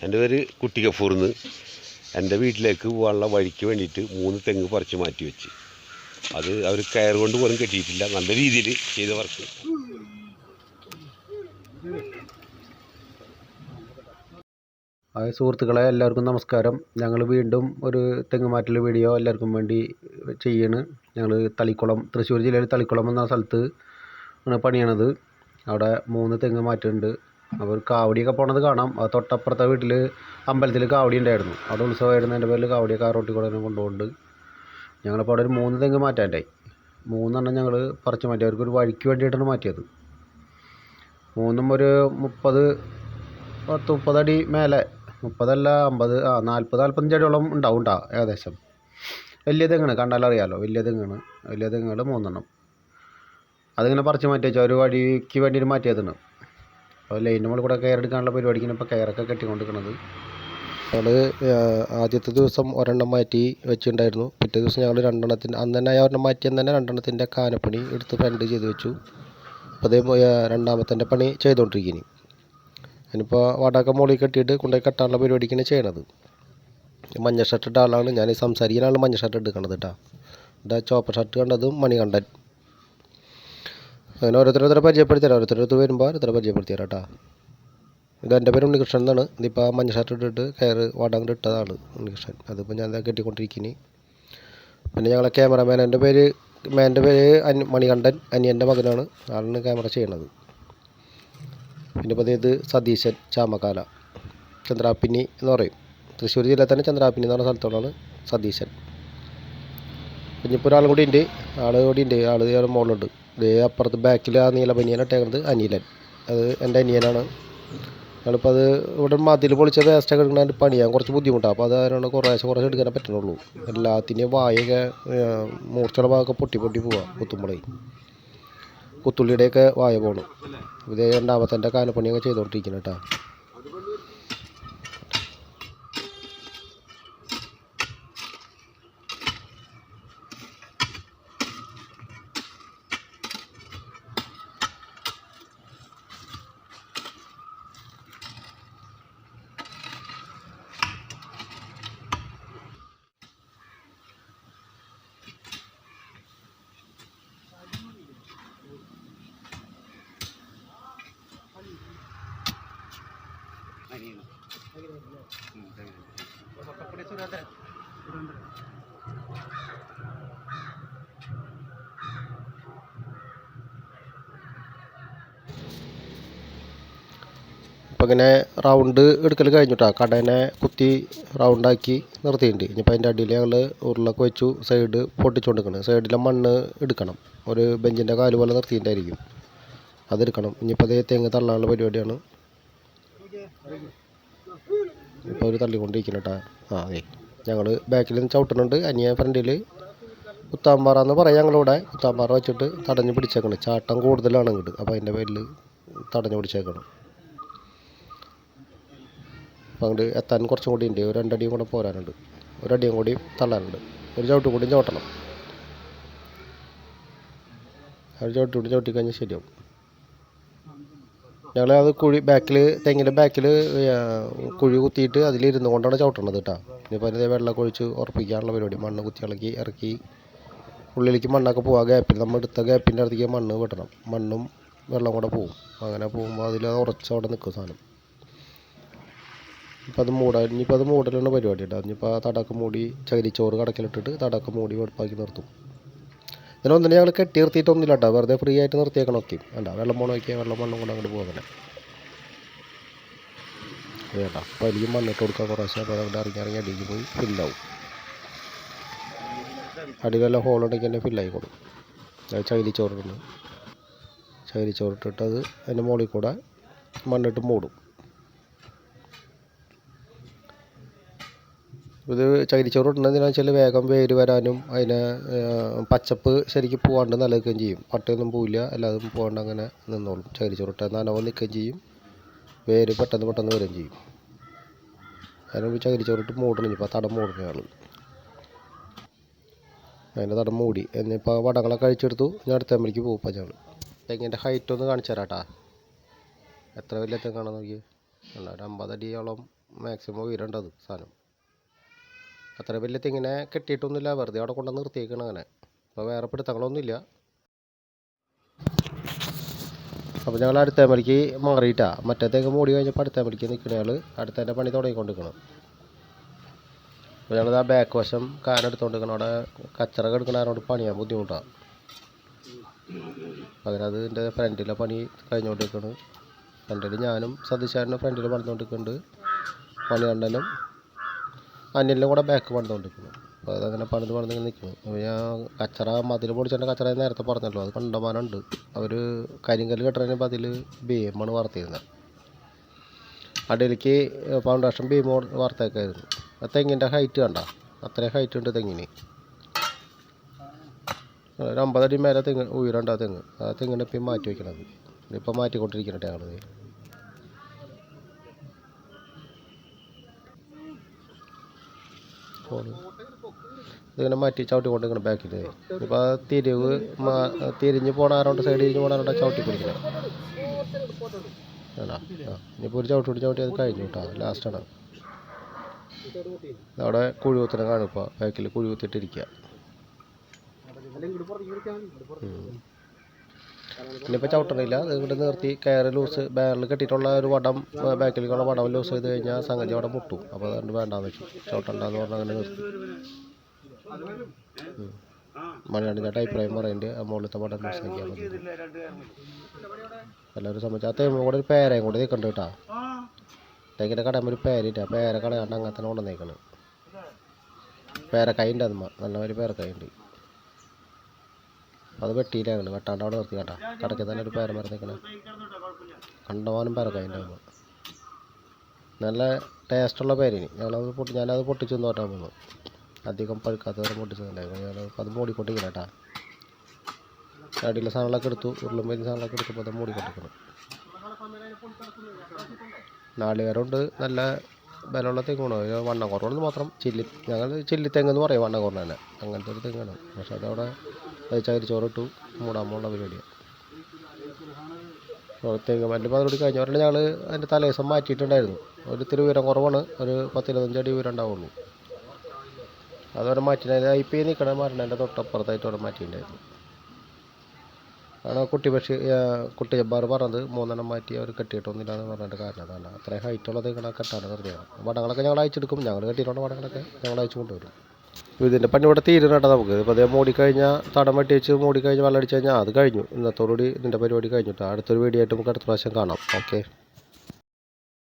എൻ്റെ പേര് കുട്ടി ഗഫൂർന്ന്. എൻ്റെ വീട്ടിലേക്ക് പോകാനുള്ള വഴിക്ക് വേണ്ടിയിട്ട് 3 തെങ്ങ് പറിച്ച് മാറ്റി വെച്ച്. അത് അവർ കയർ കൊണ്ട് പോലും കെട്ടിയിട്ടില്ല. നല്ല രീതിയിൽ ചെയ്ത വർക്ക്. സുഹൃത്തുക്കളെ, എല്ലാവർക്കും നമസ്കാരം. ഞങ്ങൾ വീണ്ടും ഒരു തെങ്ങുമാറ്റൽ വീഡിയോ എല്ലാവർക്കും വേണ്ടി ചെയ്യാണ്. ഞങ്ങൾ തളിക്കുളം, തൃശ്ശൂർ ജില്ലയിൽ തളിക്കുളം എന്ന സ്ഥലത്ത് ആണ് പണിയണത്. അവിടെ 3 തെങ്ങ് മാറ്റുന്നുണ്ട്. അവർ കാവടിയൊക്കെ പോണത് കാണാം. അത് തൊട്ടപ്പുറത്തെ വീട്ടിൽ അമ്പലത്തിൽ കാവടി ഉണ്ടായിരുന്നു. അവിടെ ഉത്സവമായിരുന്നു. എൻ്റെ പേരിൽ കാവടിയൊക്കെ റോട്ടിൽ കൂടെ തന്നെ കൊണ്ടുപോകുന്നുണ്ട്. ഞങ്ങളിപ്പോൾ അവിടെ ഒരു 3 തെങ്ങ് മാറ്റാനായി. 3 എണ്ണം ഞങ്ങൾ പറിച്ച് മാറ്റി. അവർക്കൊരു വഴിക്ക് വേണ്ടിയിട്ടാണ് മാറ്റിയത്. 3ഉം ഒരു 30 അടി മേലെ, 30 അല്ല 50, 40-45 അടിയോളം ഉണ്ടാവും ഏകദേശം. വലിയ തെങ്ങാണ്, കണ്ടാലറിയാമല്ലോ. വലിയ തെങ്ങാണ്. വലിയ തെങ്ങുകൾ 3 എണ്ണം. അതിങ്ങനെ പറിച്ച് മാറ്റി വെച്ചാൽ ഒരു വഴിക്ക് വേണ്ടിയിട്ട് മാറ്റിയതാണ്. അപ്പോൾ ലൈനിൻ്റെ മുകളിൽ കൂടെ കയറെടുക്കാനുള്ള പരിപാടിക്കാണ് ഇപ്പോൾ കയറൊക്കെ കെട്ടിക്കൊണ്ടിരിക്കുന്നത്. ഞങ്ങൾ ആദ്യത്തെ ദിവസം ഒരെണ്ണം മാറ്റി വെച്ചിട്ടുണ്ടായിരുന്നു. പിറ്റേ ദിവസം ഞങ്ങൾ 2 എണ്ണത്തിൻ്റെ, അന്ന് തന്നെ ഒരെണ്ണം മാറ്റിയെന്ന് തന്നെ 2 എണ്ണത്തിൻ്റെ കാനപ്പണി എടുത്ത് ഫ്രണ്ട് ചെയ്ത് വെച്ചു. അപ്പോൾ അതേ രണ്ടാമത്തെ പണി ചെയ്തുകൊണ്ടിരിക്കുന്നു. അതിനിപ്പോൾ വടക്ക മുകളിൽ കെട്ടിയിട്ട് കൊണ്ടുപോയി കെട്ടാനുള്ള പരിപാടിക്കാണ് ചെയ്യണത്. മഞ്ഞ ഷർട്ട് ഇട്ട ആളാണ് ഞാൻ സംസാരിക്കുന്ന ആൾ. മഞ്ഞ ഷർട്ട് എടുക്കണത് കേട്ടോ. എൻ്റെ ചോപ്പ ഷർട്ട് കണ്ടതും മണികണ്ഠൻ. അങ്ങനെ ഓരോരുത്തരോരുത്തരെ പരിചയപ്പെടുത്തിത്തരാം. ഓരോരുത്തരടുത്ത് വരുമ്പോൾ ഓരോരുത്തരെ പരിചയപ്പെടുത്തിത്തരാം കേട്ടോ. ഇത് എൻ്റെ പേര് ഉണ്ണികൃഷ്ണൻ എന്നാണ്. ഇതിപ്പോൾ മഞ്ഞ ഷർട്ട് ഇട്ടിട്ട് കയറ് വാടാങ്ക് ഇട്ടതാണ് ഉണ്ണികൃഷ്ണൻ. അതിപ്പോൾ ഞാൻ കെട്ടിക്കൊണ്ടിരിക്കുന്നു. പിന്നെ ഞങ്ങളെ ക്യാമറമാൻ, എൻ്റെ പേര് മണികണ്ഠൻ, അനിയൻ്റെ മകനാണ്. ആളാണ് ക്യാമറ ചെയ്യണത്. പിന്നെ ഇപ്പോൾ ഇത് സതീശൻ, ചാമക്കാല, ചന്ദ്രാപ്പിനി എന്ന് പറയും. തൃശ്ശൂർ ജില്ലയിൽ തന്നെ ചന്ദ്രാപ്പിനി എന്ന് പറഞ്ഞ സ്ഥലത്തോടാണ് സതീശൻ. പിന്നെ ഇപ്പോൾ ഒരാളും കൂടി ഉണ്ട്. ആൾ മുകളിലുണ്ട്. ഇതേ അപ്പുറത്ത് ബാക്കിൽ ആ നീല ബനിയൻ ഇട്ടേക്കുന്നത് അനിലൻ. അത് എൻ്റെ അനിയനാണ്. ഞങ്ങളിപ്പോൾ അത് ഇവിടെ മതിൽ പൊളിച്ച വേസ്റ്റൊക്കെ എടുക്കണ പണിയാൻ കുറച്ച് ബുദ്ധിമുട്ടാണ്. അപ്പോൾ അത് കാരണം കുറേശ്ശെ എടുക്കാനേ പറ്റുന്നുള്ളൂ. എല്ലാത്തിൻ്റെയും വായൊക്കെ മൂർച്ചയുടെ ഭാഗമൊക്കെ പൊട്ടി പോവുക. കുത്തുമ്പോഴേ കുത്തുള്ളിയുടെയൊക്കെ വായ പോകണം. ഇതേ രണ്ടാമത്തെ കാനപ്പണിയൊക്കെ ചെയ്തുകൊണ്ടിരിക്കണം കേട്ടോ. അപ്പോൾ ഇങ്ങനെ റൗണ്ട് എടുക്കൽ കഴിഞ്ഞിട്ടാ കടനെ കുത്തി റൗണ്ടാക്കി നിർത്തിയിട്ടുണ്ട്. ഇനിയിപ്പോൾ അതിൻ്റെ അടിയിൽ ഞങ്ങൾ ഉരുളൊക്കെ വെച്ചു സൈഡ് പൊട്ടിച്ചുകൊണ്ടിരിക്കണം. സൈഡിലെ മണ്ണ് എടുക്കണം. ഒരു ബെഞ്ചിൻ്റെ കാല് പോലെ നിർത്തിയിട്ടുണ്ടായിരിക്കും, അതെടുക്കണം. ഇനിയിപ്പോൾ അതേ തെങ്ങ് തള്ളാനുള്ള പരിപാടിയാണ്. ഇപ്പോൾ അവർ തള്ളിക്കൊണ്ടിരിക്കണം കേട്ടോ. അതെ, ഞങ്ങൾ ബാക്കിൽ നിന്ന് ചവിട്ടുന്നുണ്ട്. അനിയ ഫ്രണ്ടിൽ കുത്താമ്പാറ എന്ന് പറയാം. ഞങ്ങളിവിടെ കുത്താമ്പാറ വെച്ചിട്ട് തടഞ്ഞ് പിടിച്ചേക്കണം. ചാട്ടം കൂടുതലാണ് ഇങ്ങോട്ട്. അപ്പോൾ അതിൻ്റെ പേരിൽ തടഞ്ഞ് പിടിച്ചേക്കണം. അപ്പോൾ അങ്ങോട്ട് എത്താൻ കുറച്ചും കൂടി ഉണ്ട്. ഒരു 2 അടിയും കൂടെ പോരാനുണ്ട്. 1 അടിയും കൂടി തള്ളാനുണ്ട്. ഒരു ചവിട്ടും കൂടി ചവിട്ടണം. ഒരു ചവിട്ടുകൂടി ചവിട്ടിക്കഴിഞ്ഞാൽ ശരിയാവും. ഞങ്ങളത് തെങ്ങിൻ്റെ ബാക്കിൽ കുഴി കുത്തിയിട്ട് അതിലിരുന്ന് കൊണ്ടാണ് ചവിട്ടണത് കേട്ടോ. ഇനിയിപ്പോൾ അതിൻ്റെ വെള്ളമൊക്കെ ഒഴിച്ച് ഉറപ്പിക്കാനുള്ള പരിപാടി. മണ്ണ് കുത്തി ഇറക്കി ഉള്ളിലേക്ക് മണ്ണൊക്കെ പോവുക. ഗ്യാപ്പിൽ നമ്മൾ എടുത്ത ഗ്യാപ്പിൻ്റെ അടുത്തേക്ക് മണ്ണ് വെട്ടണം. മണ്ണും വെള്ളം കൂടെ പോവും. അങ്ങനെ പോകുമ്പോൾ അതിൽ ഉറച്ചവിടെ നിൽക്കും സാധനം. ഇനിയിപ്പോൾ അത് മൂടലാണ് പരിപാടി കേട്ടോ. ഇനിയിപ്പോൾ ആ തടക്ക മൂടി ചകിരിച്ചോറ് കടക്കിലിട്ടിട്ട് തടക്ക മൂടി വെടുപ്പാക്കി നിർത്തും. ഇതിനൊന്നിനെ ഞങ്ങൾ കെട്ടി നിർത്തിയിട്ടൊന്നുമില്ല കേട്ടോ. വെറുതെ ഫ്രീ ആയിട്ട് നിർത്തിയേക്കണമൊക്കെ. അല്ല, വെള്ളം പോകണം നോക്കിയാൽ വെള്ളം മണ്ണും കൊണ്ട് അങ്ങോട്ട് പോകുന്നത് കേട്ടോ. അപ്പോൾ അതിലേക്ക് മണ്ണിട്ട് കൊടുക്കാൻ കുറേശ്ശെ. അപ്പോൾ അവിടെ ഇറങ്ങി അടിക്ക് പോയി ഫില്ലാവും. അടിയിലെല്ലാം ഹോളുണ്ടെങ്കിൽ തന്നെ ഫില്ലായിക്കോളും. അത് ചകിരിച്ചോറിട്ടിട്ട് അത് അതിൻ്റെ മുകളിൽ കൂടെ മണ്ണിട്ട് മൂടും. ഇത് ചകിരിച്ചോറ് ഇടുന്നതിനാ വെച്ചാൽ വേഗം വേര് വരാനും അതിനെ പച്ചപ്പ് ശരിക്കും പോകാണ്ട് നിലനിൽക്കുകയും ചെയ്യും. പട്ടയൊന്നും പോവില്ല, അല്ലാതെ പോകാണ്ട് അങ്ങനെ നിന്നോളും. ചകിരിച്ചോറിട്ട് നനവ് നിൽക്കുകയും ചെയ്യും. വേര് പെട്ടെന്ന് വരികയും ചെയ്യും. അതിന് ചകിരിച്ചോറിട്ട് മൂടണം. ഇപ്പോൾ തടം മൂടണ ആൾ അതിൻ്റെ തടം മൂടി. എന്നിപ്പോൾ വടങ്ങളൊക്കെ കഴിച്ചെടുത്തു. ഞാൻ അടുത്തമ്പലേക്ക് പോകുമ്പോൾ ഞങ്ങൾ തെങ്ങിൻ്റെ ഹൈറ്റ് ഒന്ന് കാണിച്ചു തരാം കേട്ടോ. എത്ര വലിയ തെങ്ങാണെന്ന് നോക്കി. അല്ല, ഒരു 50 അടിയോളം മാക്സിമം ഉയരേണ്ടത് അത് സാധനം. അത്ര വലിയ തെങ്ങിനെ കെട്ടിയിട്ടൊന്നുമില്ല, വെറുതെ അവിടെ കൊണ്ടുവന്ന് നിർത്തിയേക്കണം അങ്ങനെ. അപ്പോൾ വേറെ പിടുത്തങ്ങളൊന്നുമില്ല. അപ്പോൾ ഞങ്ങൾ അടുത്തേമലിക്ക് മാറിയിട്ടാ. മറ്റേ തെങ്ങ് മൂടി കഴിഞ്ഞപ്പോൾ അടുത്തേമലിക്ക് നിൽക്കണയാൾ അടുത്തതിൻ്റെ പണി തുടങ്ങിക്കൊണ്ടിരിക്കണം. അപ്പോൾ ഞങ്ങളത് ആ ബാക്ക് വശം കാനെടുത്തുകൊണ്ടിരിക്കണം. അവിടെ കച്ചറ കിടക്കണവരോട് പണിയാൻ ബുദ്ധിമുട്ടാണ്. അതിനത് എൻ്റെ ഫ്രണ്ടിലെ പണി കഴിഞ്ഞുകൊണ്ടിരിക്കണം. ഫ്രണ്ടിൽ ഞാനും സതീശാരനും ഫ്രണ്ടിൽ പണിതുകൊണ്ടിരിക്കുന്നുണ്ട്. പണി കണ്ടനും അന്യനും കൂടെ ബാക്ക് പണിതുകൊണ്ടിരിക്കുന്നു. അപ്പോൾ അതങ്ങനെ പണിത് നിൽക്കുന്നു. അപ്പോൾ ഞാൻ കച്ചറ മതിൽ പൊടിച്ചതിൻ്റെ കച്ചറ നേരത്തെ പറഞ്ഞല്ലോ, അത് കണ്ടമാനമുണ്ട്. അവർ കരിങ്കല്ല് കെട്ടുന്നതിന് അതിൽ ബീമാണ് വാർത്തിരുന്നത്. അടിയിലേക്ക് ഫൗണ്ടേഷൻ ബീം വാർത്തേക്കായിരുന്നു. ആ തെങ്ങിൻ്റെ ഹൈറ്റ് കണ്ട, അത്രയും ഹൈറ്റ് ഉണ്ട് തെങ്ങിന്. ഒരു 50 അടി മേലെ തെങ്ങ് ഉയരണ്ട ആ തെങ്ങ്. ആ തെങ്ങിനെ ഇപ്പം മാറ്റി വയ്ക്കണത്. ഇപ്പം മാറ്റിക്കൊണ്ടിരിക്കണേ ഞങ്ങൾ. ഇതിങ്ങനെ മാറ്റി ചവിട്ടിക്കൊണ്ടിരിക്കണം ബാക്കിൽ. ഇപ്പോൾ ആ തിരിഞ്ഞ് പോണ ആരോണ്ട് സൈഡ് തിരിഞ്ഞ് പോണ ആരോണ്ടാ ചവിട്ടി പിടിക്കണം. ആണോ? ആ ഇനിയിപ്പോൾ ഒരു ചവിട്ടി അത് കഴിഞ്ഞു കേട്ടോ. ലാസ്റ്റാണ് അവിടെ കുഴികുത്തിനെ കാണും. ഇപ്പോൾ ബാക്കിൽ കുഴികുത്തിട്ടിരിക്കുക. ഇനിയിപ്പോൾ ചവിട്ടണില്ല, അത് ഇവിടെ നിർത്തി കയറ് ലൂസ് ബാരൽ കെട്ടിയിട്ടുള്ള ഒരു വടം ബാക്കിലേക്കുള്ള വടം ലൂസ് ചെയ്ത് കഴിഞ്ഞാൽ സംഗതി അവിടെ മുട്ടും. അപ്പോൾ അതുകൊണ്ട് വേണ്ടാന്ന് വെച്ചു, ചവിട്ടണ്ടെന്ന് പറഞ്ഞാൽ അങ്ങനെ നിർത്തി. മണിയാണ്ടിൻ്റെ ടൈപ്പ്രൈം പറയുന്നുണ്ട് ആ മുകളിലത്തെ വടം ലൂസ് ആക്കിയാൽ മതി. എല്ലാവരും സംബന്ധിച്ച് ആ തേമ്പ് കൂടെ ഒരു പേരയും കൂടെ നിൽക്കണ്ട കേട്ടോ. തേക്കിൻ്റെ കടയുമ്പോൾ ഒരു പേരില്ല, പേര കടയാണ്ട് അങ്ങനെ തന്നെ കൊണ്ടു നിൽക്കണം. പേരക്കായ ഉണ്ട് അതുമ്മ, നല്ല ഒരു പേരക്കായ ഉണ്ട്. അത് വെട്ടിയില്ല ഞങ്ങൾ, വെട്ടാണ്ട് അവിടെ നിർത്തി കേട്ടാ. കടയ്ക്ക് തന്നെ ഒരു പേര മരം നിൽക്കണേ, കണ്ടമാനം പേരക്കായ ഉണ്ടായിരുന്നു. നല്ല ടേസ്റ്റുള്ള പേരിന് ഞാനത് പൊട്ടിച്ചു നോട്ടാൻ പോകുന്നു. അധികം പഴുക്കാത്ത നേരം പൊട്ടിച്ചതുണ്ടായിരുന്നു. അത് മൂടിക്കൊണ്ടിരിക്കണം കേട്ടാ. അടിയിലെ സാധനങ്ങളൊക്കെ എടുത്തു, ഉരുളുമ്പേരി സാധനങ്ങളൊക്കെ എടുത്തപ്പോൾ അത് മൂടിക്കൊണ്ടിരിക്കണം. നാളികേരമുണ്ട്, നല്ല ബലമുള്ള തെങ്ങാണ്. വണ്ണം കുറവുള്ളത് മാത്രം ഞങ്ങൾ ചില്ലിത്തെങ്ങെന്ന് പറയും, വണ്ണം കുറവ് തന്നെ. അങ്ങനത്തെ ഒരു തെങ്ങാണ്. പക്ഷെ അതവിടെ ചകിരിച്ചോറിട്ടു മൂടാമുള്ള പരിപാടിയാണ്. തെങ്ങ് മല്ലിപ്പോൾ അതോട് കഴിഞ്ഞ പറഞ്ഞാൽ ഞങ്ങൾ അതിൻ്റെ തലേദിവസം മാറ്റിയിട്ടുണ്ടായിരുന്നു. ഒരു ഇത്തിരി ഉയരം കുറവാണ്, ഒരു 10-25 അടി ഉയരം ഉണ്ടാവുള്ളൂ. അതവിടെ മാറ്റിയിട്ടുണ്ടായിരുന്നു. ഇപ്പോൾ ഈ നിൽക്കണ മരണേൻ്റെ തൊട്ടപ്പുറത്തായിട്ട് അവിടെ മാറ്റിയിട്ടുണ്ടായിരുന്നു. ആണ് കുട്ടി ജബ്ബാർ പറഞ്ഞത് 3 എണ്ണം മാറ്റി അവർ കെട്ടിയിട്ടൊന്നുമില്ല എന്ന് പറഞ്ഞിട്ട് കാരണം അതാണ്. അത്രയും ഹൈറ്റുള്ള തെങ്ങണ കെട്ടാണ് നിർത്തിയാണ്. വടങ്ങളൊക്കെ ഞങ്ങൾ അയച്ചെടുക്കും, ഞങ്ങൾ കെട്ടിയിട്ടുള്ള വടങ്ങളൊക്കെ ഞങ്ങൾ അയച്ചു കൊണ്ടുവരും. ഇതിൻ്റെ പണി ഇവിടെ തീരും കേട്ടോ നമുക്ക്. ഇപ്പോൾ അതേ മൂടിക്കഴിഞ്ഞാൽ തടം വെട്ടി വെച്ച് മൂടിക്കഴിഞ്ഞ് വെള്ളം അടിച്ച് കഴിഞ്ഞാൽ അത് കഴിഞ്ഞു. ഇന്നത്തോടുകൂടി ഇതിൻ്റെ പരിപാടി കഴിഞ്ഞിട്ടോ. അടുത്തൊരു വീഡിയോ ആയിട്ട് നമുക്ക് അടുത്ത പ്രാവശ്യം കാണാം. ഓക്കെ.